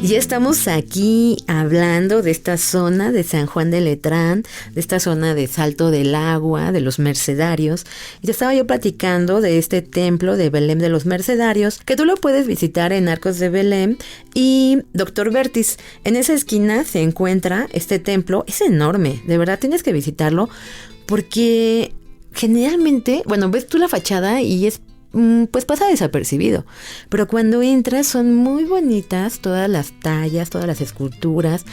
Ya estamos aquí hablando de esta zona de San Juan de Letrán, de esta zona de Salto del Agua, de los Mercedarios. Y te estaba yo platicando de este templo de Belém de los Mercedarios, que tú lo puedes visitar en Arcos de Belém y Doctor Vertis. En esa esquina se encuentra este templo, es enorme, de verdad tienes que visitarlo porque generalmente, bueno, ves tú la fachada y es pues pasa desapercibido, pero cuando entras son muy bonitas todas las tallas, todas las esculturas,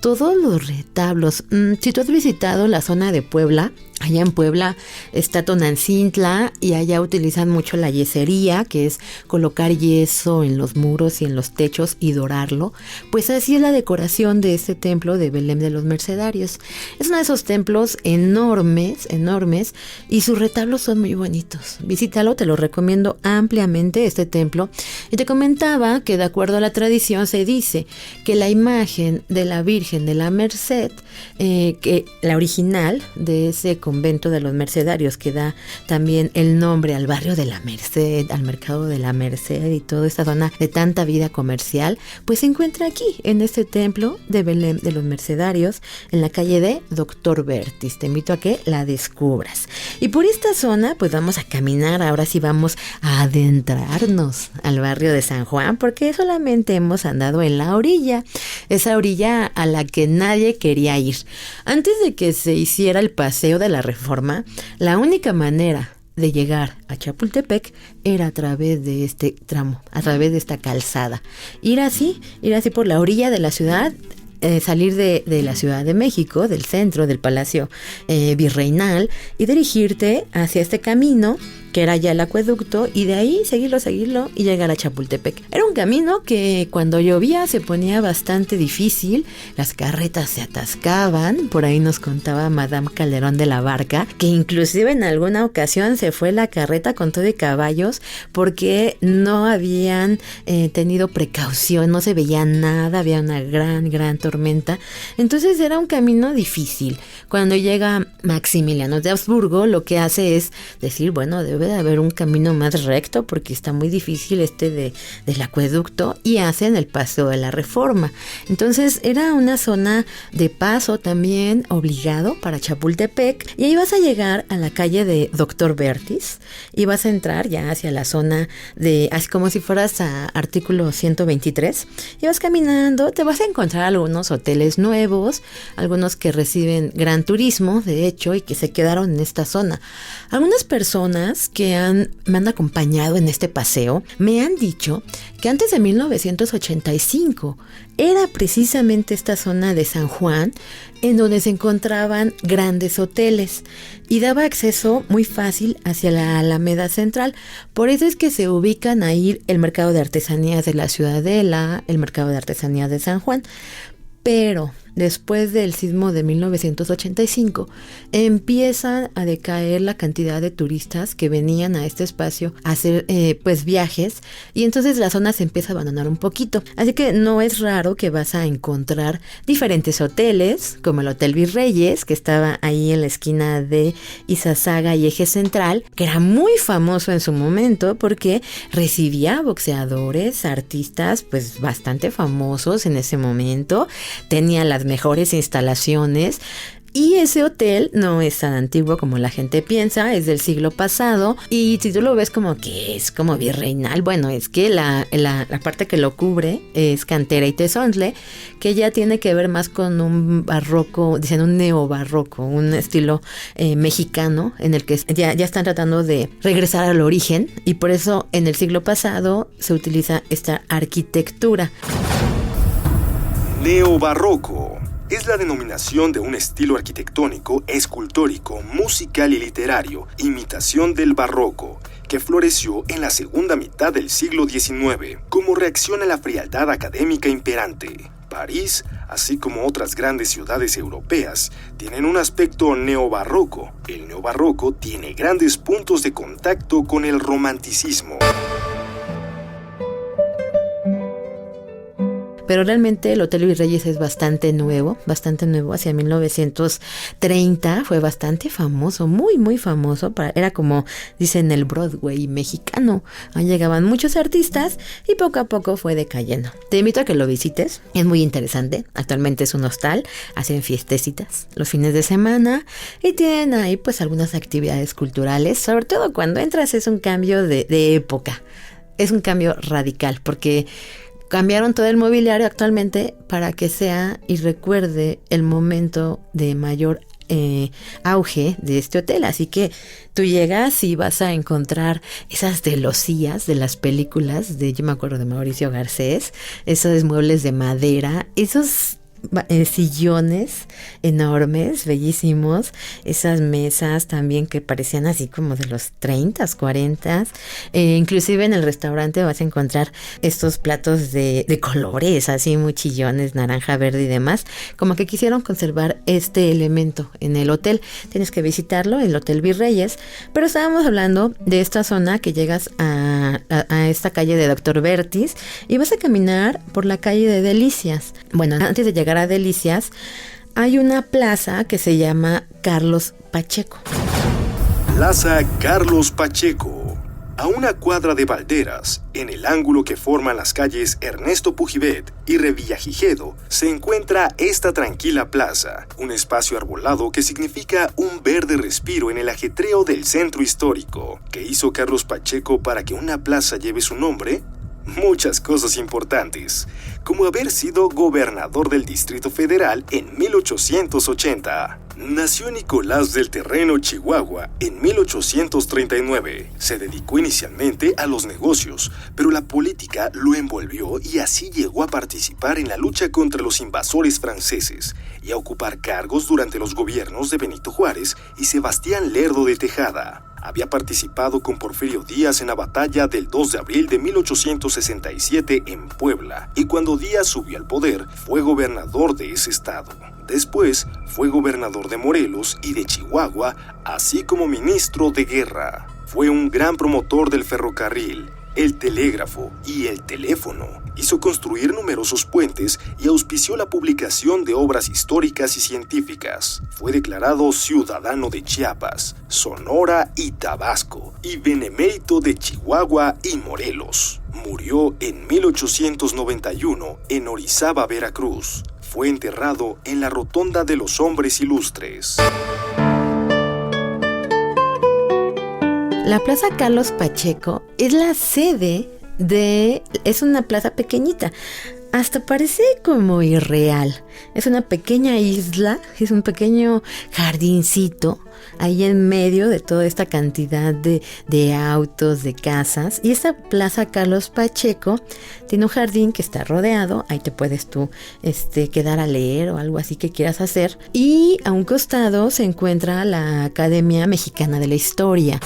todos los retablos. Si tú has visitado la zona de Puebla, allá en Puebla está Tonantzintla y allá utilizan mucho la yesería, que es colocar yeso en los muros y en los techos y dorarlo. Pues así es la decoración de este templo de Belém de los Mercedarios. Es uno de esos templos enormes, enormes, y sus retablos son muy bonitos. Visítalo, te lo recomiendo ampliamente este templo. Y te comentaba que de acuerdo a la tradición se dice que la imagen de la Virgen de la Merced, que la original de ese convento de los Mercedarios, que da también el nombre al barrio de la Merced, al mercado de la Merced y toda esta zona de tanta vida comercial, pues se encuentra aquí, en este templo de Belém de los Mercedarios, en la calle de Doctor Vertis. Te invito a que la descubras. Y por esta zona, pues vamos a caminar, ahora sí vamos a adentrarnos al barrio de San Juan, porque solamente hemos andado en la orilla, esa orilla a la que nadie quería ir. Antes de que se hiciera el paseo de la Reforma, la única manera de llegar a Chapultepec era a través de este tramo, a través de esta calzada. Ir así por la orilla de la ciudad, salir de la Ciudad de México, del centro, del Palacio Virreinal, y dirigirte hacia este camino que era ya el acueducto, y de ahí seguirlo y llegar a Chapultepec. Era un camino que cuando llovía se ponía bastante difícil, las carretas se atascaban. Por ahí nos contaba Madame Calderón de la Barca que inclusive en alguna ocasión se fue la carreta con todo y caballos porque no habían tenido precaución, no se veía nada, había una gran tormenta. Entonces era un camino difícil. Cuando llega Maximiliano de Habsburgo, lo que hace es decir, bueno, debe de haber un camino más recto porque está muy difícil del acueducto, y hacen el paseo de la Reforma. Entonces era una zona de paso también obligado para Chapultepec, y ahí vas a llegar a la calle de Doctor Vertis y vas a entrar ya hacia la zona de, así como si fueras a artículo 123, y vas caminando, te vas a encontrar algunos hoteles nuevos, algunos que reciben gran turismo, de hecho, y que se quedaron en esta zona. Algunas personas que me han acompañado en este paseo me han dicho que antes de 1985 era precisamente esta zona de San Juan en donde se encontraban grandes hoteles y daba acceso muy fácil hacia la Alameda Central. Por eso es que se ubican ahí el mercado de artesanías de la Ciudadela, el mercado de artesanías de San Juan. Pero después del sismo de 1985 empiezan a decaer la cantidad de turistas que venían a este espacio a hacer pues viajes, y entonces la zona se empieza a abandonar un poquito. Así que no es raro que vas a encontrar diferentes hoteles, como el Hotel Virreyes, que estaba ahí en la esquina de Izazaga y Eje Central, que era muy famoso en su momento porque recibía boxeadores, artistas pues bastante famosos en ese momento, tenía las mejores instalaciones. Y ese hotel no es tan antiguo como la gente piensa, es del siglo pasado, y si tú lo ves como que es como virreinal, bueno, es que la parte que lo cubre es cantera y tezontle, que ya tiene que ver más con un barroco, dicen un neobarroco, un estilo mexicano, en el que ya están tratando de regresar al origen, y por eso en el siglo pasado se utiliza esta arquitectura. Neobarroco es la denominación de un estilo arquitectónico, escultórico, musical y literario, imitación del barroco, que floreció en la segunda mitad del siglo XIX como reacción a la frialdad académica imperante. París, así como otras grandes ciudades europeas, tienen un aspecto neobarroco. El neobarroco tiene grandes puntos de contacto con el romanticismo. pero realmente el Hotel Virreyes es bastante nuevo, hacia 1930 fue bastante famoso, muy muy famoso, era como dicen el Broadway mexicano, ahí llegaban muchos artistas y poco a poco fue decayendo. Te invito a que lo visites, es muy interesante, actualmente es un hostal, hacen fiestecitas los fines de semana y tienen ahí pues algunas actividades culturales, sobre todo cuando entras es un cambio de época, es un cambio radical porque cambiaron todo el mobiliario actualmente para que sea y recuerde el momento de mayor auge de este hotel, así que tú llegas y vas a encontrar esas celosías de las películas yo me acuerdo de Mauricio Garcés, esos muebles de madera, esos sillones enormes, bellísimos, esas mesas también que parecían así como de los 30s, 40s, inclusive en el restaurante vas a encontrar estos platos de colores, así muy chillones, naranja, verde y demás, como que quisieron conservar este elemento en el hotel. Tienes que visitarlo, el Hotel Virreyes, pero estábamos hablando de esta zona que llegas a esta calle de Doctor Vertis y vas a caminar por la calle de Delicias. Bueno, antes de llegar a Delicias, hay una plaza que se llama Carlos Pacheco. Plaza Carlos Pacheco. A una cuadra de Valderas, en el ángulo que forman las calles Ernesto Pujibet y Revillagigedo, se encuentra esta tranquila plaza, un espacio arbolado que significa un verde respiro en el ajetreo del centro histórico. ¿Qué hizo Carlos Pacheco para que una plaza lleve su nombre? Muchas cosas importantes, como haber sido gobernador del Distrito Federal en 1880. Nació Nicolás del Terreno, Chihuahua, en 1839. Se dedicó inicialmente a los negocios, pero la política lo envolvió y así llegó a participar en la lucha contra los invasores franceses y a ocupar cargos durante los gobiernos de Benito Juárez y Sebastián Lerdo de Tejada. Había participado con Porfirio Díaz en la batalla del 2 de abril de 1867 en Puebla, y cuando Díaz subió al poder, fue gobernador de ese estado. Después, fue gobernador de Morelos y de Chihuahua, así como ministro de guerra. Fue un gran promotor del ferrocarril, el telégrafo y el teléfono. Hizo construir numerosos puentes y auspició la publicación de obras históricas y científicas. Fue declarado ciudadano de Chiapas, Sonora y Tabasco, y benemérito de Chihuahua y Morelos. Murió en 1891 en Orizaba, Veracruz. Fue enterrado en la Rotonda de los Hombres Ilustres. La Plaza Carlos Pacheco es la sede es una plaza pequeñita, hasta parece como irreal. Es una pequeña isla, es un pequeño jardincito ahí en medio de toda esta cantidad de autos, de casas. Y esta Plaza Carlos Pacheco tiene un jardín que está rodeado, ahí te puedes tú quedar a leer o algo así que quieras hacer. Y a un costado se encuentra la Academia Mexicana de la Historia.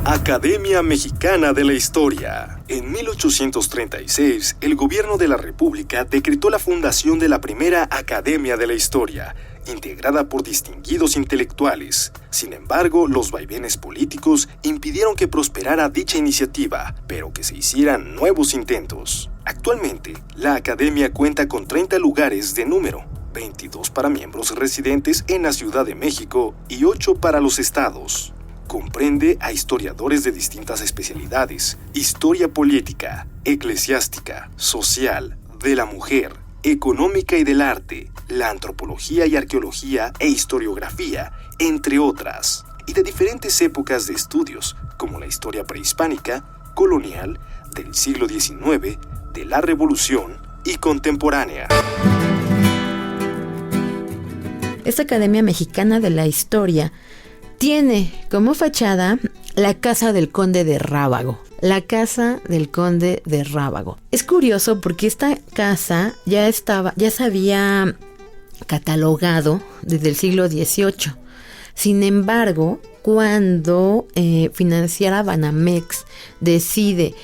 Academia Mexicana de la Historia. En 1836, el gobierno de la República decretó la fundación de la primera Academia de la Historia, integrada por distinguidos intelectuales. Sin embargo, los vaivenes políticos impidieron que prosperara dicha iniciativa, pero que se hicieran nuevos intentos. Actualmente, la Academia cuenta con 30 lugares de número, 22 para miembros residentes en la Ciudad de México y 8 para los estados. Comprende a historiadores de distintas especialidades: historia política, eclesiástica, social, de la mujer, económica y del arte, la antropología y arqueología e historiografía, entre otras, y de diferentes épocas de estudios, como la historia prehispánica, colonial, del siglo XIX, de la Revolución y contemporánea. Esta Academia Mexicana de la Historia tiene como fachada la Casa del Conde de Rábago. La Casa del Conde de Rábago. Es curioso porque esta casa ya se había catalogado desde el siglo XVIII. Sin embargo, cuando Financiera Banamex decide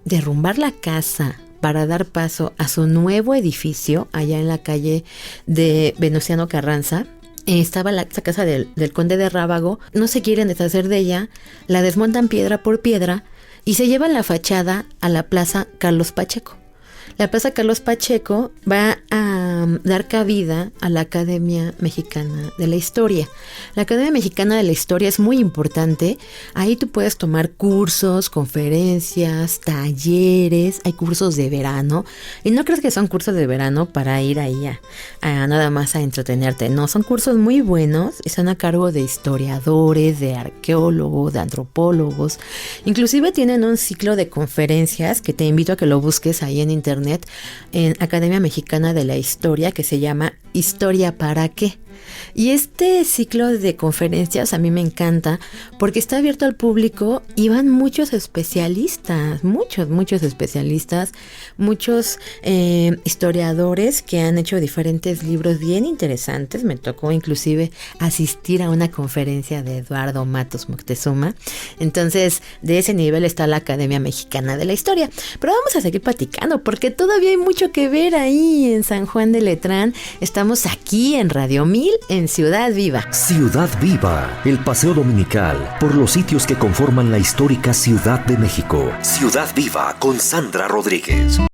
derrumbar la casa para dar paso a su nuevo edificio allá en la calle de Venustiano Carranza, estaba esa casa del Conde de Rábago, no se quieren deshacer de ella, la desmontan piedra por piedra y se llevan la fachada a la Plaza Carlos Pacheco. la Plaza Carlos Pacheco va a dar cabida a la Academia Mexicana de la Historia. La Academia Mexicana de la Historia es muy importante. Ahí tú puedes tomar cursos, conferencias, talleres, hay cursos de verano. Y no crees que son cursos de verano para ir ahí a nada más a entretenerte. No, son cursos muy buenos y están a cargo de historiadores, de arqueólogos, de antropólogos. Inclusive tienen un ciclo de conferencias que te invito a que lo busques ahí en internet, en Academia Mexicana de la Historia, que se llama Historia para qué. Y este ciclo de conferencias a mí me encanta porque está abierto al público y van muchos especialistas, muchos especialistas, muchos historiadores que han hecho diferentes libros bien interesantes. Me tocó inclusive asistir a una conferencia de Eduardo Matos Moctezuma. Entonces, de ese nivel está la Academia Mexicana de la Historia. Pero vamos a seguir platicando porque todavía hay mucho que ver ahí en San Juan de Letrán. Estamos aquí en Radio 1000 en Ciudad Viva. Ciudad Viva, el paseo dominical por los sitios que conforman la histórica Ciudad de México. Ciudad Viva con Sandra Rodríguez.